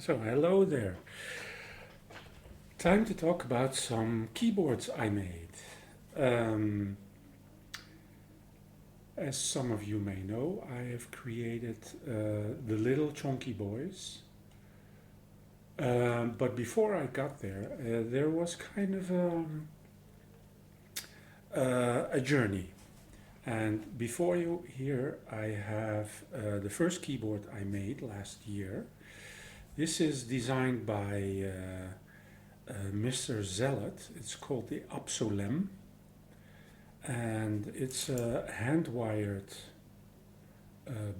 So hello there. Time to talk about some keyboards I made. Um, as some of you may know, I have created the little chunky boys. But before I got there was kind of a journey. And before you here, I have the first keyboard I made last year. This is designed by Mr. Zealot. It's called the Absolem, and it's a hand-wired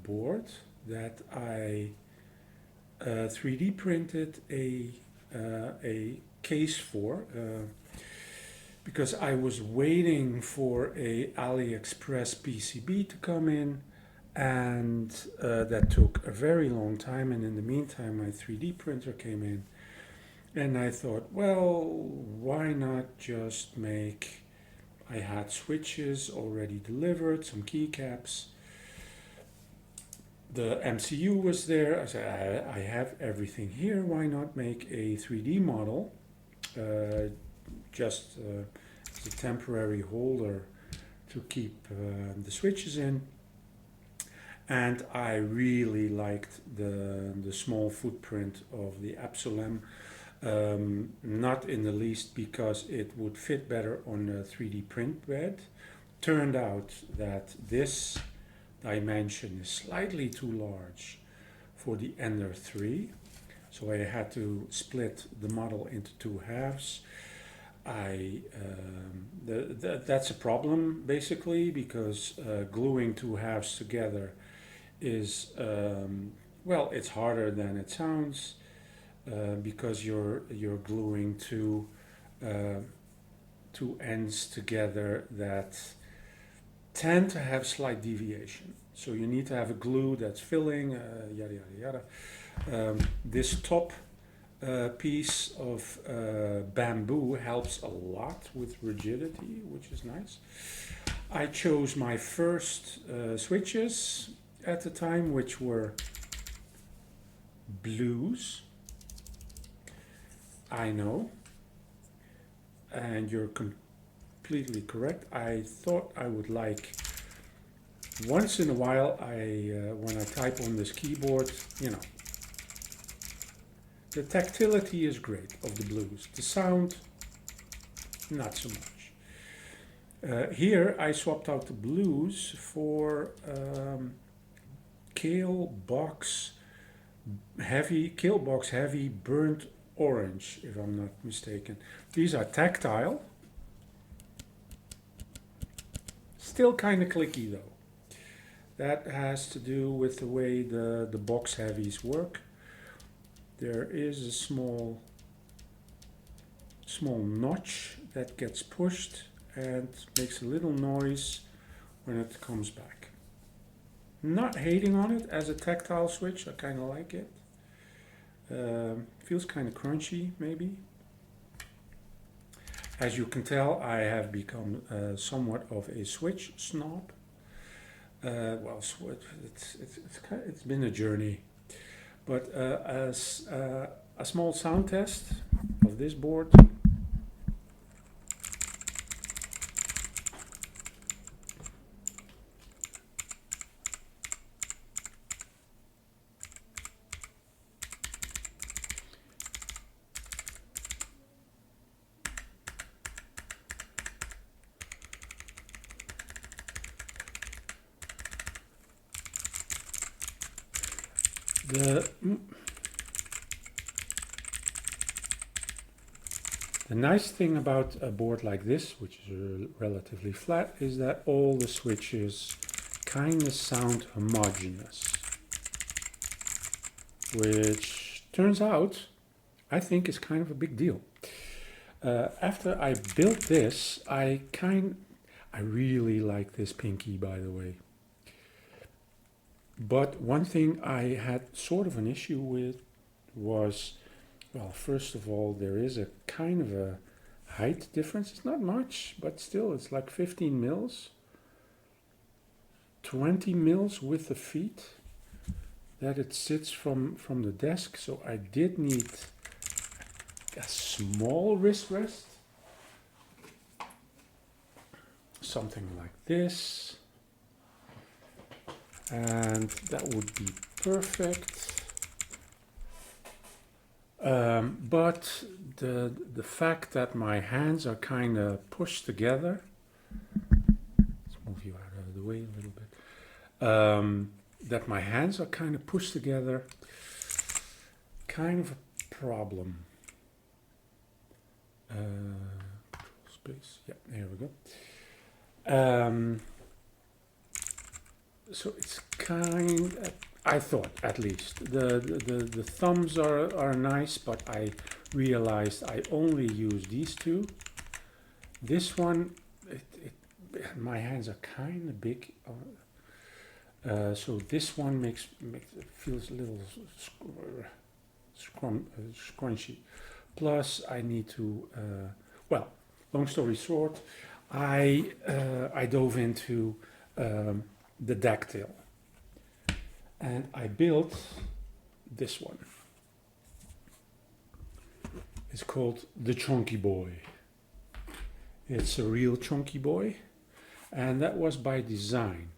board that I 3D printed a case for because I was waiting for a AliExpress PCB to come in, and that took a very long time. And in the meantime, my 3D printer came in. And I thought, well, why not just make. I had switches already delivered, some keycaps. The MCU was there. I said, I have everything here. Why not make a 3D model? Just as a temporary holder to keep the switches in. And I really liked the small footprint of the Absolem. Not in the least because it would fit better on a 3D print bed. Turned out that this dimension is slightly too large for the Ender 3, so I had to split the model into two halves. That's a problem basically, because gluing two halves together is well, it's harder than it sounds. Because you're gluing two ends together that tend to have slight deviation. So you need to have a glue that's filling, yada yada yada. This top piece of bamboo helps a lot with rigidity, which is nice. I chose my first switches at the time, which were blues. I know, and you're completely correct. I thought I would like, once in a while, when I type on this keyboard, the tactility is great of the blues. The sound, not so much. Here I swapped out the blues for Kale Box Heavy Burnt Orange, if I'm not mistaken. These are tactile. Still kind of clicky though. That has to do with the way the box heavies work. There is a small notch that gets pushed and makes a little noise when it comes back. Not hating on it as a tactile switch, I kind of like it. Feels kind of crunchy, maybe. As you can tell, I have become somewhat of a switch snob. Well, it's been a journey. But as a small sound test of this board. The nice thing about a board like this, which is relatively flat, is that all the switches kind of sound homogeneous, which turns out I think is kind of a big deal. After I built this, I really like this pinky, by the way. But one thing I had sort of an issue with was, well, first of all, there is a kind of a height difference. It's not much, but still, it's like 15 mils, 20 mils with the feet. that it sits from the desk, so I did need a small wrist rest, something like this, and that would be perfect. But the fact that my hands are kind of pushed together, let's move you out of the way a little bit, that my hands are kind of pushed together, kind of a problem. Control space, yeah, there we go. So it's kind of, I thought at least, the thumbs are nice, but I realized I only use these two. This one, my hands are kind of big, so this one makes it feels a little scrunchy. Plus, I need to, well, long story short, I dove into the dactyl, and I built this one. It's called the Chunky Boy. It's a real chunky boy, and that was by design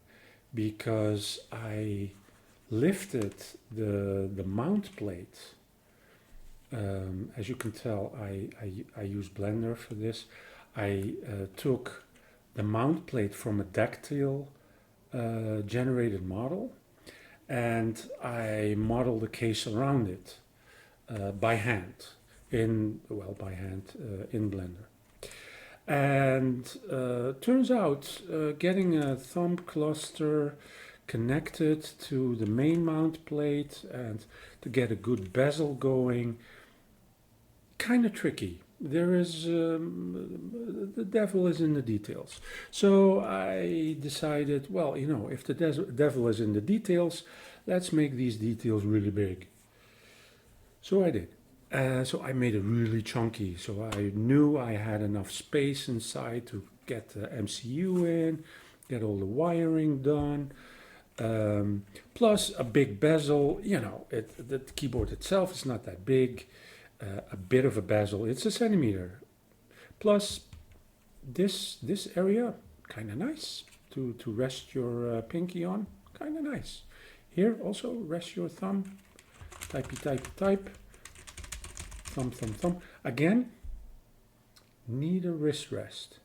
because I lifted the mount plate. As you can tell, I use Blender for this. I took the mount plate from a dactyl generated model, and I modeled the case around it by hand in Blender. And turns out getting a thumb cluster connected to the main mount plate and to get a good bezel going, kind of tricky. There is the devil is in the details. So I decided, well, you know, if the devil is in the details, let's make these details really big. So I did. So I made it really chunky. So I knew I had enough space inside to get the MCU in, get all the wiring done. Plus a big bezel. You know, the keyboard itself is not that big. A bit of a bezel, it's 1 centimeter. Plus this area, kind of nice to rest your pinky on, kind of nice. Here also rest your thumb, type, thumb. Again, need a wrist rest.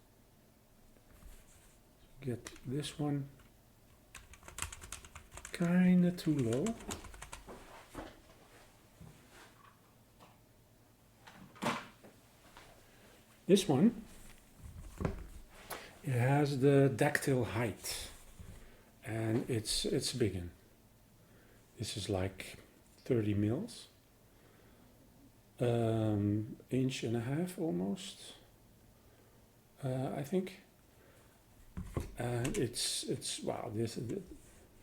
Get this one kind of too low. This one, it has the dactyl height, and it's a big one. This is like 30 mils, inch and a half almost, I think. And it's wow.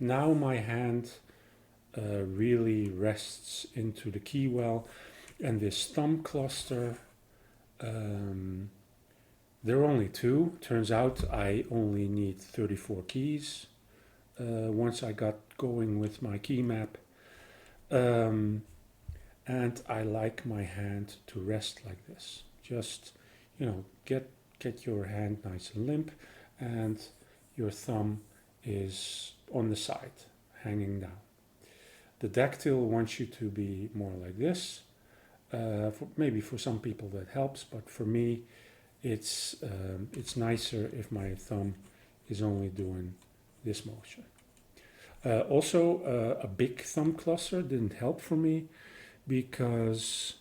Now my hand really rests into the key well, and this thumb cluster. There are only two. Turns out I only need 34 keys once I got going with my key map. And I like my hand to rest like this. Just, you know, get your hand nice and limp, and your thumb is on the side, hanging down. The dactyl wants you to be more like this. Maybe for some people that helps, but for me, it's nicer if my thumb is only doing this motion. Also, a big thumb cluster didn't help for me because,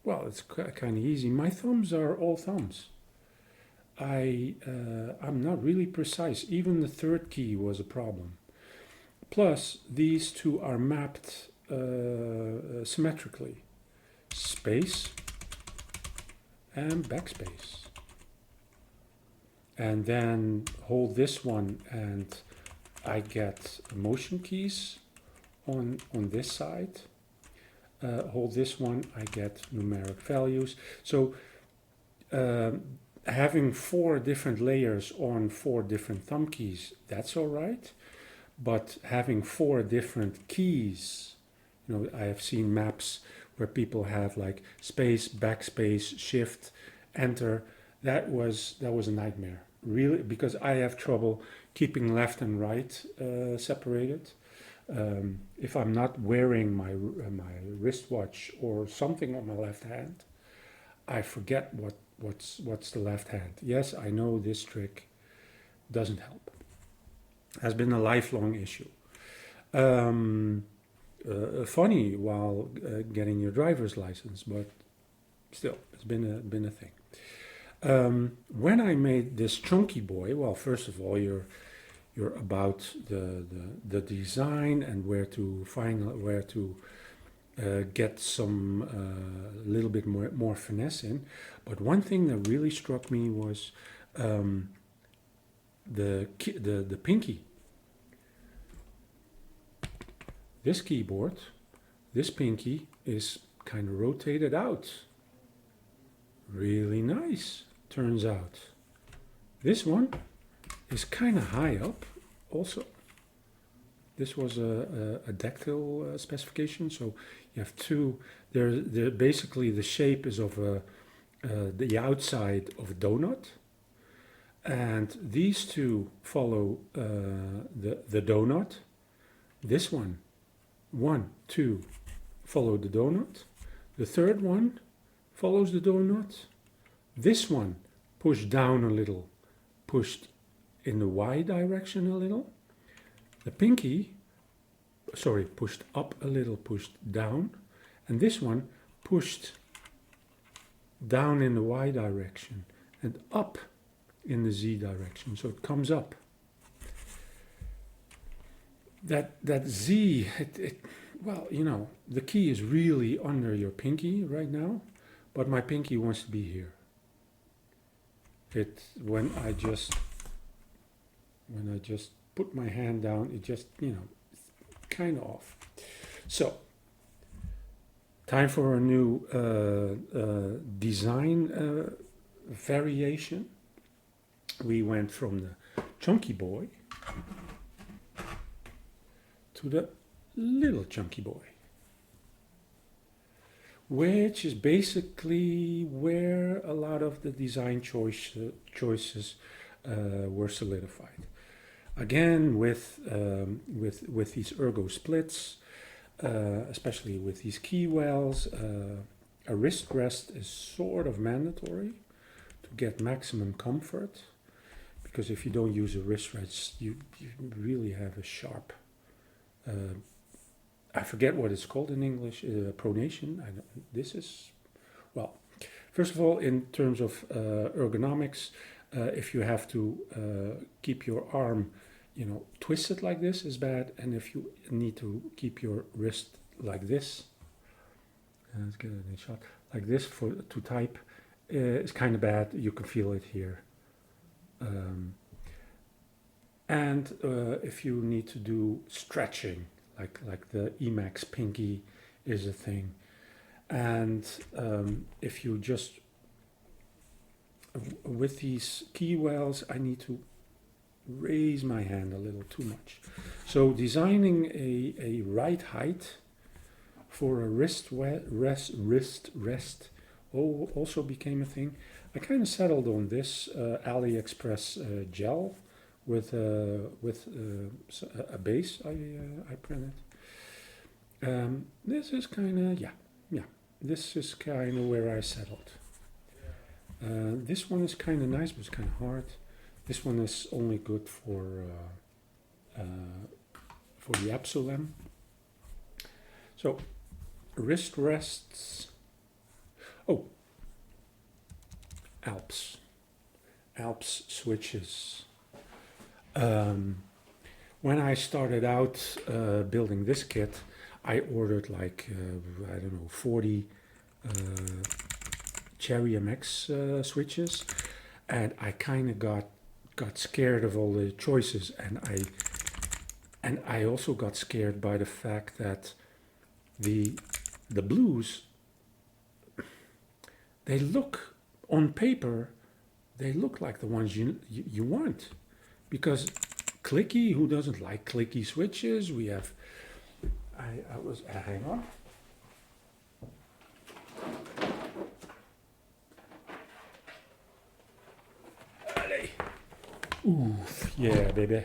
well, it's kind of easy. My thumbs are all thumbs. I'm not really precise. Even the third key was a problem. Plus, these two are mapped symmetrically. Space and backspace, and then hold this one and I get motion keys on this side. Hold this one, I get numeric values. So having 4 different layers on 4 different thumb keys, that's all right. but having 4 different keys, I have seen maps where people have like space, backspace, shift, enter. That was a nightmare, really, because I have trouble keeping left and right separated. If I'm not wearing my wristwatch or something on my left hand, I forget what's the left hand. Yes, I know this trick doesn't help. Has been a lifelong issue. Funny while getting your driver's license, but still, it's been a thing. When I made this chunky boy, well, first of all, you're about the design and where to get some little bit more finesse in. But one thing that really struck me was the pinky. This keyboard, this pinky is kind of rotated out. Really nice, turns out. This one is kind of high up also. This was a dactyl specification, so you have two. There basically the shape is of the outside of a donut, and these two follow the donut. This one, 1, 2, follow the donut. The third one follows the donut. This one pushed down a little, pushed in the Y direction a little. The pinky, pushed up a little, pushed down. And this one pushed down in the Y direction and up in the Z direction. So it comes up. That Z, well, the key is really under your pinky right now, but my pinky wants to be here. When I just put my hand down, it just, kind of off. So, time for a new design variation. We went from the chunky boy to the little chunky boy, which is basically where a lot of the design choices were solidified. Again, with these ergo splits, especially with these key wells, a wrist rest is sort of mandatory to get maximum comfort, because if you don't use a wrist rest, you really have a sharp, I forget what it's called in English, pronation. First of all, in terms of ergonomics, if you have to keep your arm, twisted like this is bad, and if you need to keep your wrist like this, let's get it in a shot, like this to type, is kind of bad. You can feel it here. And if you need to do stretching, like the Emacs pinky is a thing, and if you just, with these key wells, I need to raise my hand a little too much. So designing a right height for a wrist rest also became a thing. I kind of settled on this AliExpress gel with a base I printed. This is kind of, this is kind of where I settled. This one is kind of nice, but it's kind of hard. This one is only good for the Absolem. So, wrist rests. Oh, Alps switches. When I started out building this kit, I ordered 40 Cherry MX switches, and I kind of got scared of all the choices, and I also got scared by the fact that the blues, they look on paper, they look like the ones you want, because clicky. Who doesn't like clicky switches? We have, hang on. Allez. Oof, yeah, baby.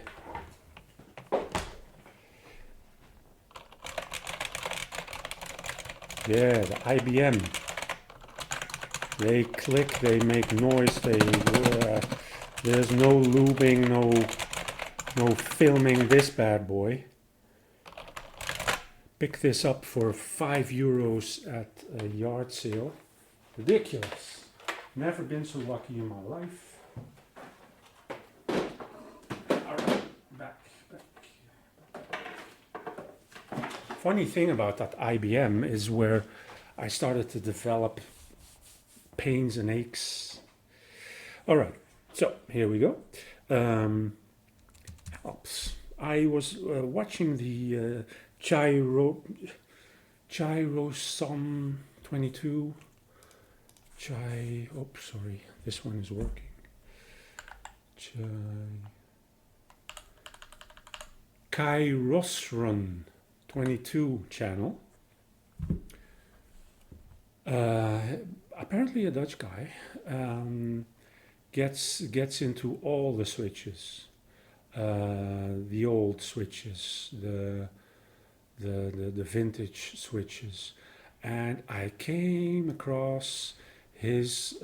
Yeah, the IBM. They click, they make noise, there's no lubing, no filming this bad boy. Pick this up for €5 at a yard sale. Ridiculous. Never been so lucky in my life. Alright, back. Funny thing about that IBM is where I started to develop pains and aches. Alright, so here we go. Helps. I was watching the Gyrosom 22. Sorry, this one is working. Kyrosron 22 channel. Apparently a Dutch guy gets into all the switches, the old switches, the vintage switches, and I came across his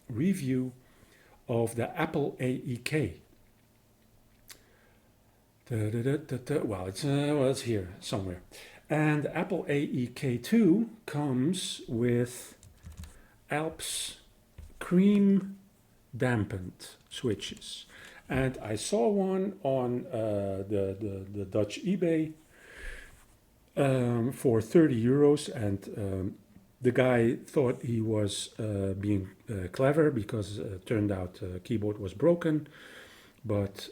review of the Apple AEK. Well, it's here somewhere. And the Apple AEK2 comes with Alps cream dampened switches. And I saw one on the Dutch eBay for €30, and the guy thought he was being clever because it turned out the keyboard was broken, but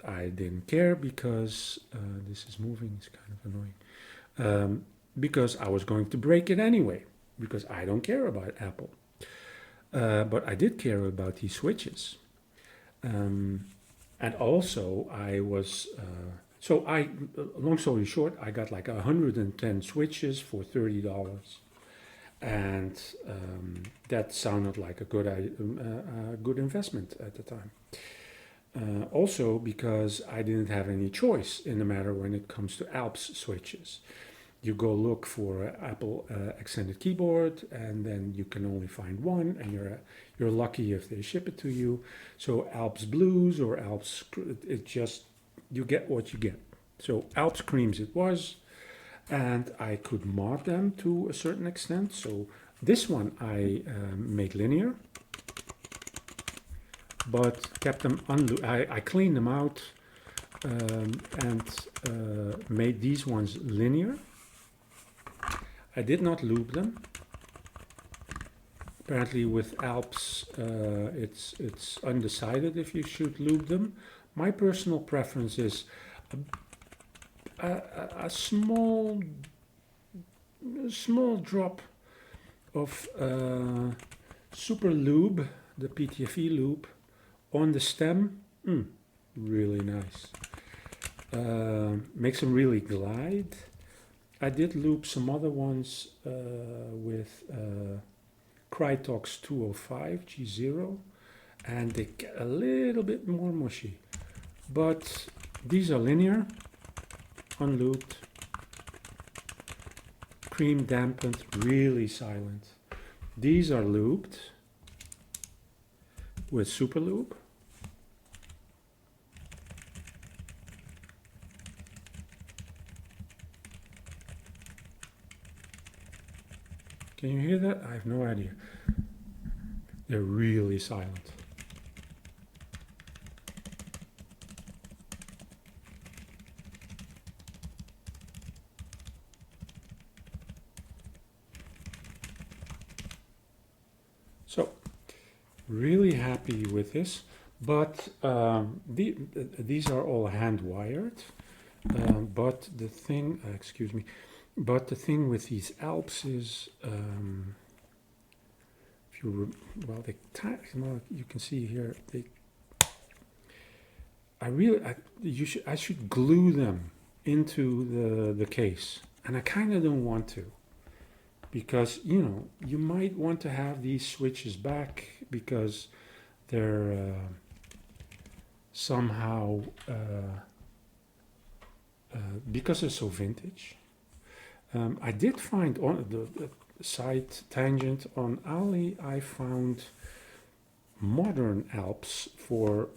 I didn't care because this is moving, it's kind of annoying. Because I was going to break it anyway, because I don't care about Apple. But I did care about these switches. And also I was, long story short, I got like 110 switches for $30. And that sounded like a good investment at the time. Also because I didn't have any choice in the matter when it comes to Alps switches. You go look for an Apple extended keyboard, and then you can only find one, and you're lucky if they ship it to you. So Alps Blues or Alps, you get what you get. So Alps Creams it was, and I could mod them to a certain extent. So this one I made linear, but kept them I cleaned them out and made these ones linear. I did not lube them. Apparently with Alps it's undecided if you should lube them. My personal preference is a small drop of super lube, the PTFE lube, on the stem. Really nice. Makes them really glide. I did loop some other ones with Krytox 205 G0, and they get a little bit more mushy. But these are linear, unlooped, cream dampened, really silent. These are looped with super lube. Can you hear that? I have no idea. They're really silent. So, really happy with this, but these are all hand wired. But the thing, but the thing with these Alps is, you can see here, I should glue them into the case, and I kind of don't want to, because you might want to have these switches back because they're somehow because they're so vintage. I did find on the side tangent on Ali. I found modern Alps for,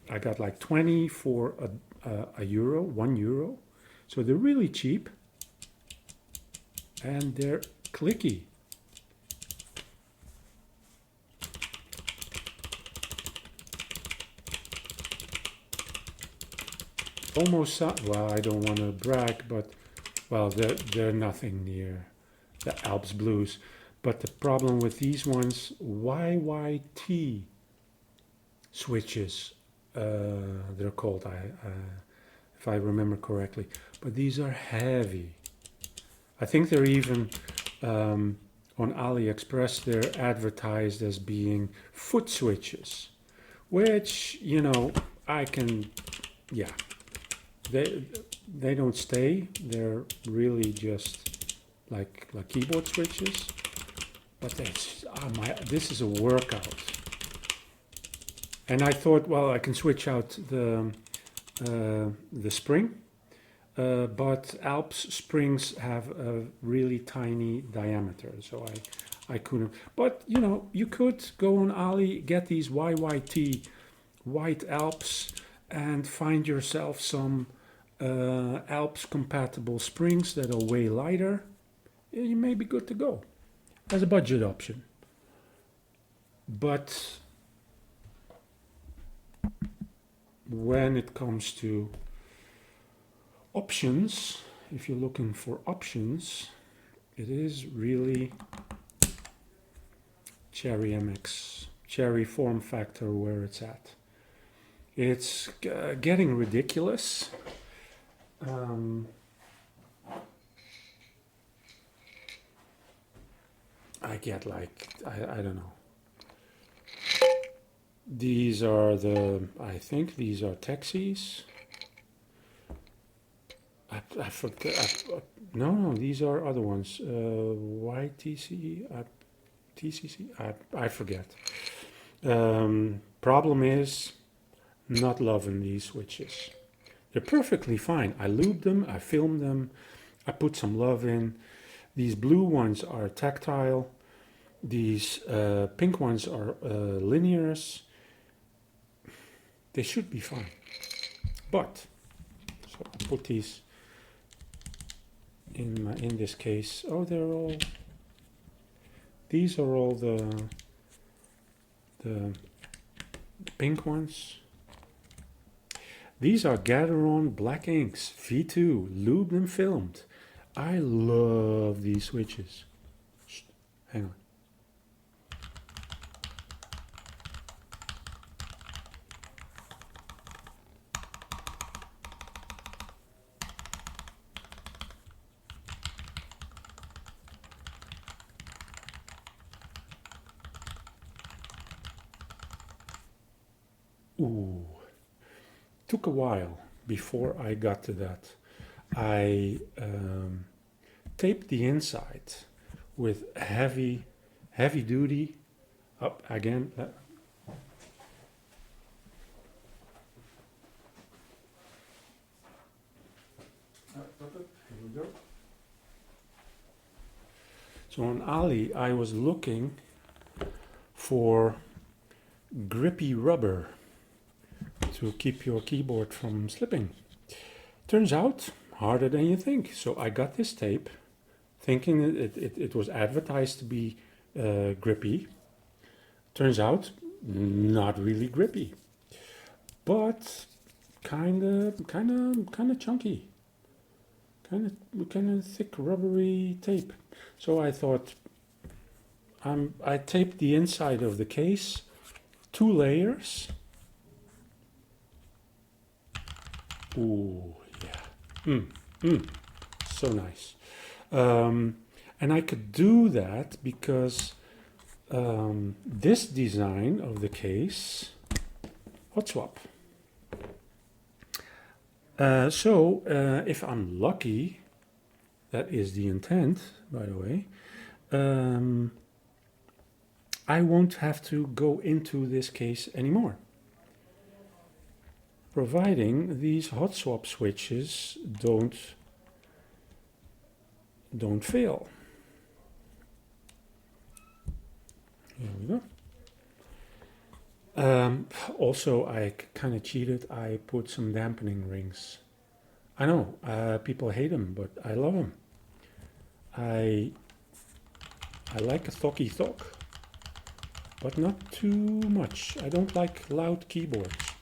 I got like 20 for a euro, €1. So they're really cheap and they're clicky. Almost, well, I don't want to brag, but well, they're nothing near the Alps Blues. But the problem with these ones, YYT switches, they're called, if I remember correctly. But these are heavy. I think they're even on AliExpress, they're advertised as being foot switches, which, I can, yeah, they don't stay. They're really just like keyboard switches. But this is a workout. And I thought, well, I can switch out the spring, but Alps springs have a really tiny diameter, so I couldn't. But you could go on Ali, get these YYT white Alps, and find yourself some Alps compatible springs that are way lighter. You may be good to go as a budget option. But when it comes to options, if you're looking for options, it is really Cherry MX, Cherry form factor where it's at. It's getting ridiculous. I get like, I don't know. These are I think these are taxis. I forget. No, these are other ones. YTC, TCC, I forget. Problem is, not loving these switches. They're perfectly fine. I lubed them, I filmed them, I put some love in. These blue ones are tactile. These pink ones are linears. They should be fine. But, so I put these in this case. Oh, these are all the pink ones. These are Gatheron Black Inks V2, lubed and filmed. I love these switches. Shh, hang on. Ooh, took a while before I got to that. I taped the inside with heavy duty. Up again. Here we go. So on Ali, I was looking for grippy rubber to keep your keyboard from slipping. Turns out harder than you think. So I got this tape, thinking it was advertised to be grippy. Turns out not really grippy, but kind of chunky, kind of thick rubbery tape. So I thought I taped the inside of the case, 2 layers. Ooh, yeah. So nice. And I could do that because this design of the case, hot swap. If I'm lucky, that is the intent, by the way, I won't have to go into this case anymore, providing these hot swap switches don't fail. Here we go. Also, I kind of cheated. I put some dampening rings. I know people hate them, but I love them. I like a thocky thock, but not too much. I don't like loud keyboards.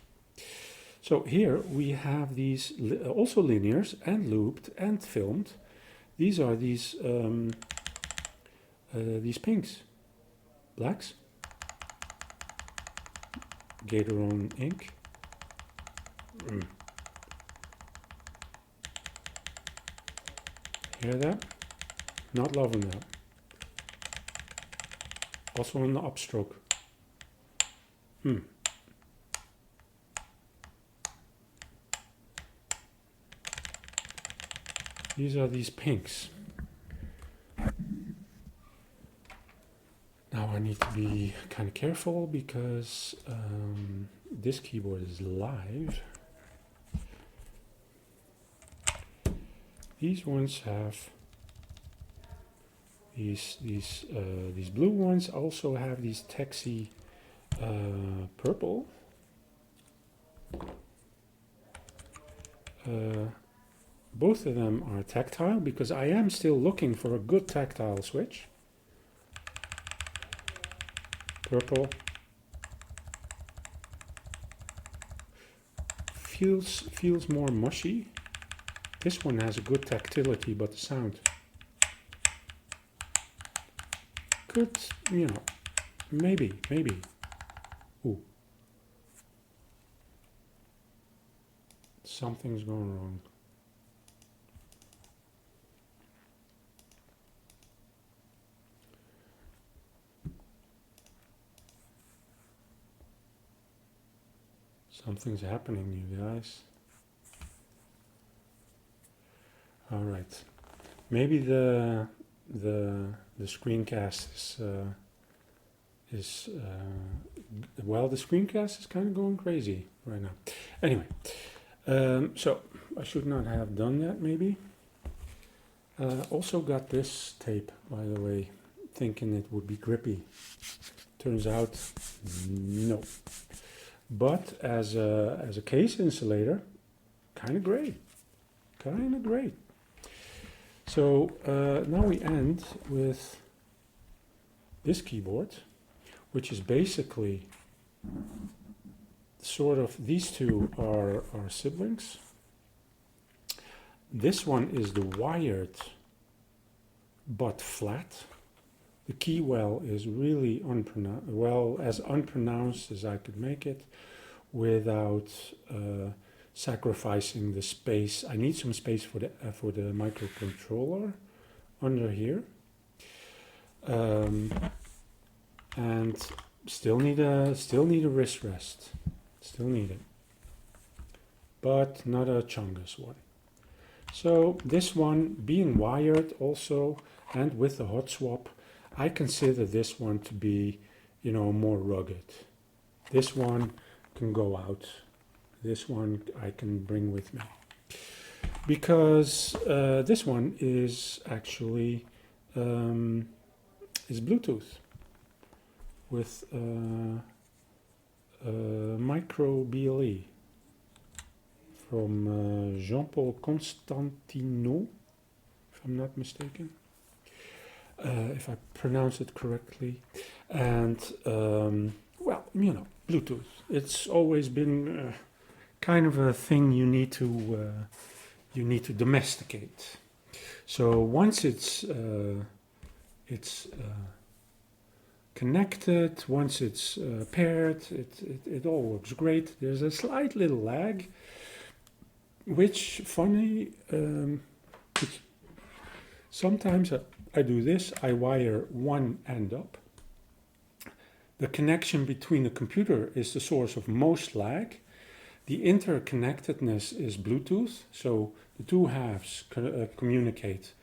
So here we have these also linears and looped and filmed. These are these pinks, blacks, Gateron ink. Hear that? Not loving that. Also on the upstroke. These are these pinks. Now I need to be kind of careful because this keyboard is live. These ones have these blue ones also have these taxi purple. Both of them are tactile because I am still looking for a good tactile switch. Purple feels more mushy. This one has a good tactility, but the sound could, maybe. Ooh, something's going wrong. Something's happening, you guys. All right, maybe the screencast is well, the screencast is kind of going crazy right now. Anyway, so I should not have done that. Maybe. Also got this tape, by the way, thinking it would be grippy. Turns out, no. But as a case insulator, kind of great. So now we end with this keyboard, which is basically sort of, these two are siblings. This one is the wired but flat. The key well is really as unpronounced as I could make it without sacrificing the space. I need some space for the microcontroller under here, and still need a wrist rest. Still need it, but not a Chungus one. So this one being wired also and with the hot swap, I consider this one to be, more rugged. This one can go out. This one I can bring with me. Because this one is actually is Bluetooth with micro BLE from Jean-Paul Constantino, if I'm not mistaken. If I pronounce it correctly, and Bluetooth. It's always been kind of a thing you need to domesticate. So once it's connected, once it's paired, it all works great. There's a slight little lag, which sometimes I do this. I wire one end up. The connection between the computer is the source of most lag. The interconnectedness is Bluetooth, so the two halves communicate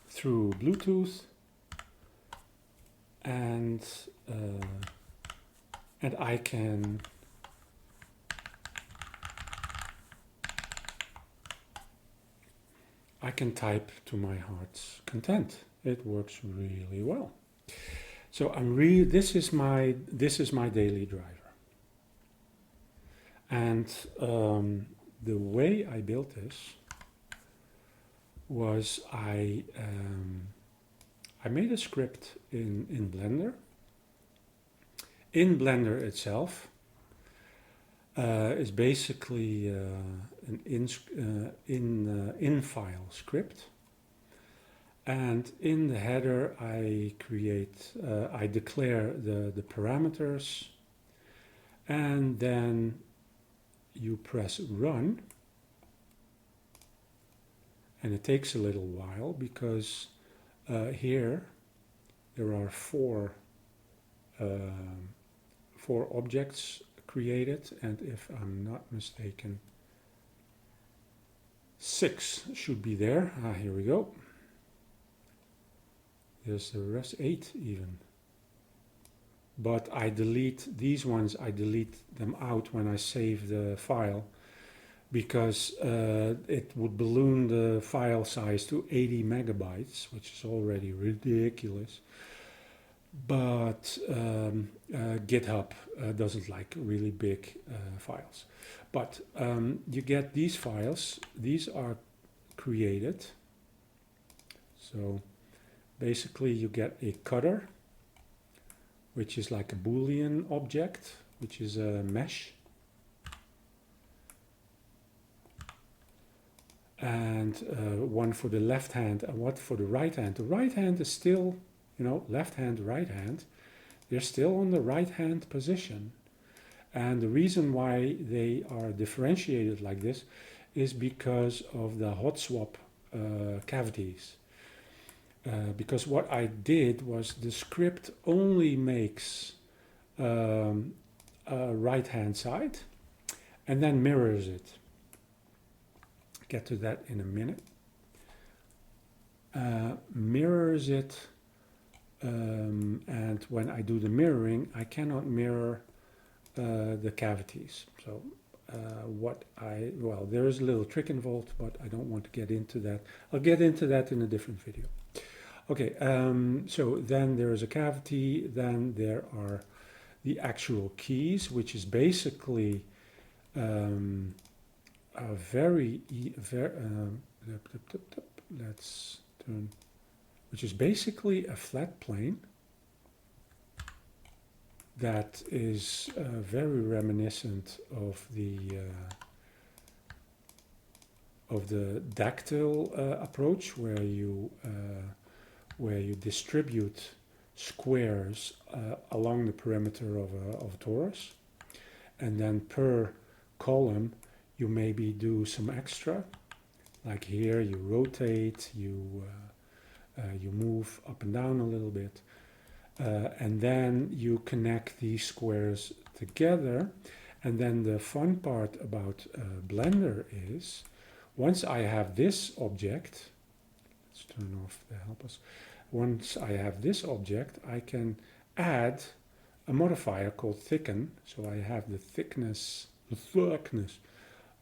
through Bluetooth, and I can type to my heart's content. It works really well. So this is my daily driver, and the way I built this was I made a script in Blender. In Blender itself is basically an in-file script, and in the header I declare the parameters, and then you press run, and it takes a little while because here there are four objects created, and if I'm not mistaken 6 should be there. Here we go. There's the rest, 8 even. But I delete these ones, I delete them out when I save the file, because it would balloon the file size to 80 megabytes, which is already ridiculous. But GitHub doesn't like really big files. But you get these files, these are created. So basically you get a cutter, which is like a Boolean object, which is a mesh. And one for the left hand and one for the right hand. The right hand is still, you know, left hand, right hand. They're still on the right hand position. And the reason why they are differentiated like this is because of the hot swap cavities. Because what I did was the script only makes a right hand side and then mirrors it. Get to that in a minute. Mirrors it, and when I do the mirroring, I cannot mirror the cavities. So well, there is a little trick involved, but I don't want to get into that. I'll get into that in a different video. Okay, so then there is a cavity, then there are the actual keys, which is basically let's turn, which is basically a flat plane that is very reminiscent of the dactyl approach, where you distribute squares along the perimeter of a torus, and then per column you maybe do some extra, like here you rotate, you move up and down a little bit, and then you connect these squares together. And then the fun part about Blender is, once I have this object, let's turn off the help us. Once I have this object, I can add a modifier called thicken. So I have the thickness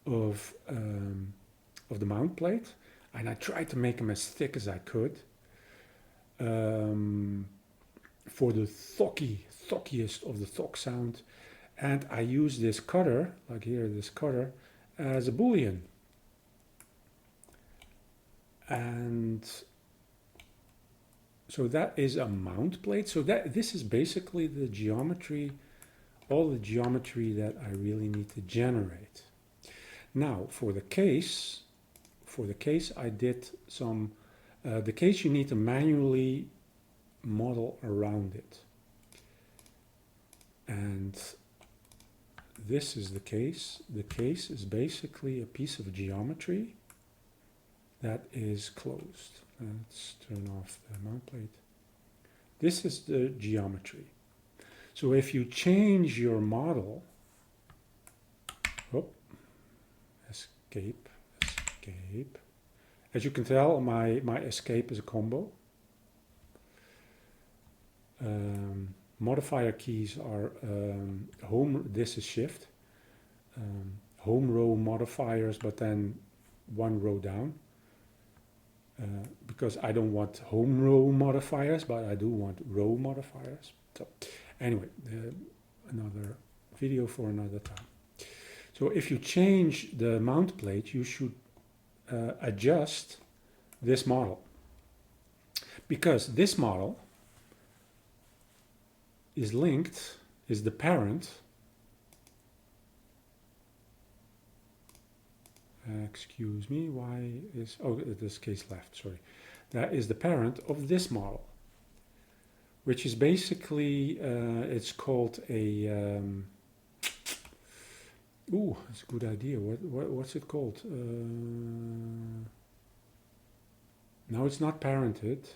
of the mount plate, and I tried to make them as thick as I could for the thockiest of the thock sound. And I use this cutter, like here, this cutter, as a Boolean. And so that is a mount plate. So this is basically the geometry, all the geometry that I really need to generate. Now for the case I did some, the case you need to manually model around it. And this is the case. The case is basically a piece of geometry that is closed. Let's turn off the mount plate. This is the geometry. So if you change your model, escape, escape. As you can tell, my escape is a combo. Modifier keys are home, this is shift. Home row modifiers, but then one row down. Because I don't want home row modifiers, but I do want row modifiers. So anyway, another video for another time. So if you change the mount plate, you should adjust this model. Because this model is linked, is the parent. Excuse me, why is, oh, this case left, sorry. That is the parent of this model, which is basically, it's called a, ooh, that's a good idea. What's it called? No, it's not parented.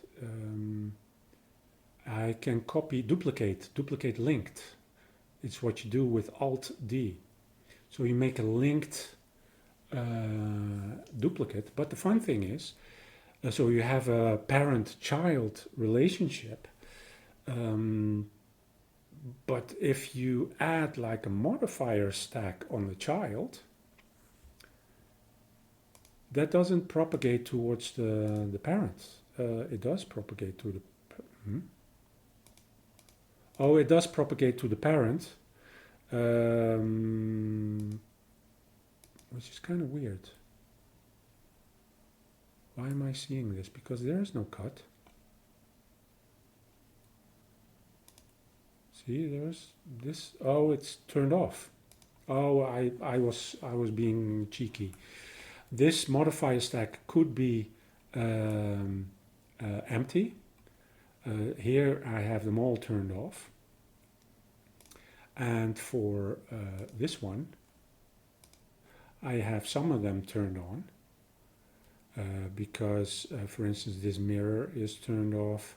I can copy, duplicate linked. It's what you do with Alt-D. So you make a linked duplicate, but the fun thing is, so you have a parent-child relationship, but if you add like a modifier stack on the child, that doesn't propagate towards the parent. It does propagate to the oh, it does propagate to the parent, which is kind of weird. Why am I seeing this? Because there is no cut. See, there's this. Oh, it's turned off. Oh, I was being cheeky. This modifier stack could be empty. Here I have them all turned off. And for this one, I have some of them turned on because, for instance, this mirror is turned off,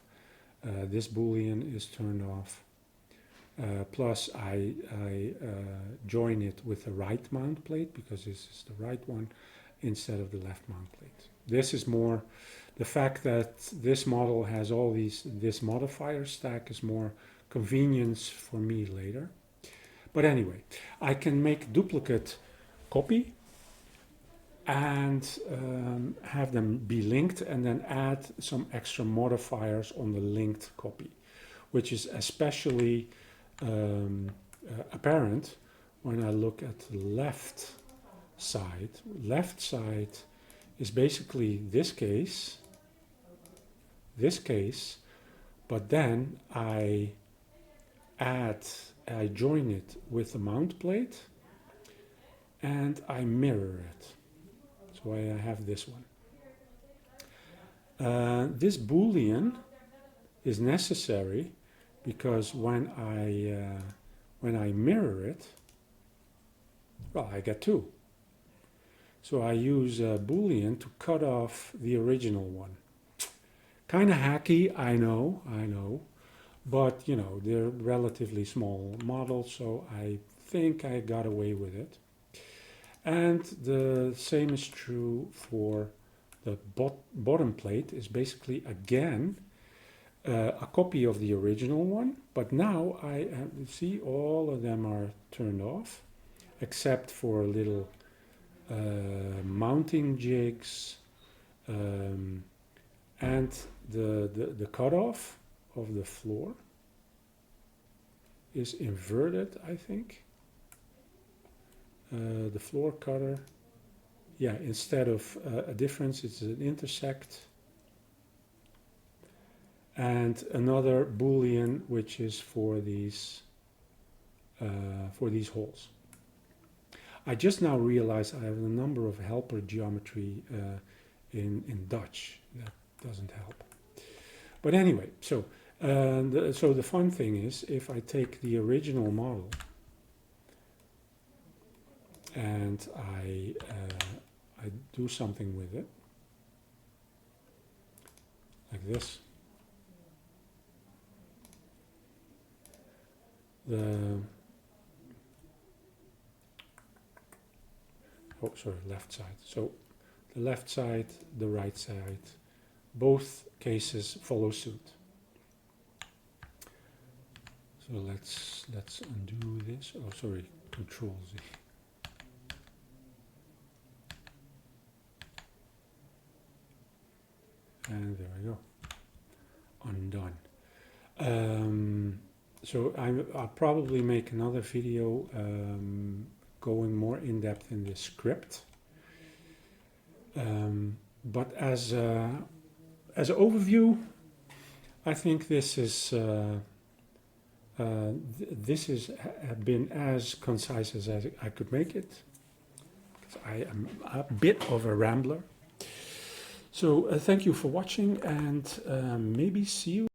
this boolean is turned off. Plus I join it with the right mount plate because this is the right one instead of the left mount plate. This is more, the fact that this model has all this modifier stack is more convenience for me later. But anyway, I can make duplicate copy and have them be linked and then add some extra modifiers on the linked copy, which is especially apparent when I look at the left side. Left side is basically this case, but then I join it with the mount plate and I mirror it. So I have this one. This boolean is necessary because when I mirror it, well, I get two. So I use a boolean to cut off the original one. Kind of hacky, I know, but you know, they're relatively small models, so I think I got away with it. And the same is true for the bottom plate, is basically again a copy of the original one, but now I see all of them are turned off except for little mounting jigs and the cutoff of the floor is inverted, I think. The floor cutter, yeah, instead of a difference, it's an intersect. And another boolean, which is for these holes. I just now realized I have a number of helper geometry in Dutch. That doesn't help. But anyway, so the fun thing is, if I take the original model and I do something with it, like this. oh sorry, left side. So the left side, the right side, both cases follow suit. So let's undo this. Oh sorry, Control Z. And there we go. Undone. So I'll probably make another video going more in depth in this script. But as an overview, I think this is been as concise as I could make it. I am a bit of a rambler. So thank you for watching, and maybe see you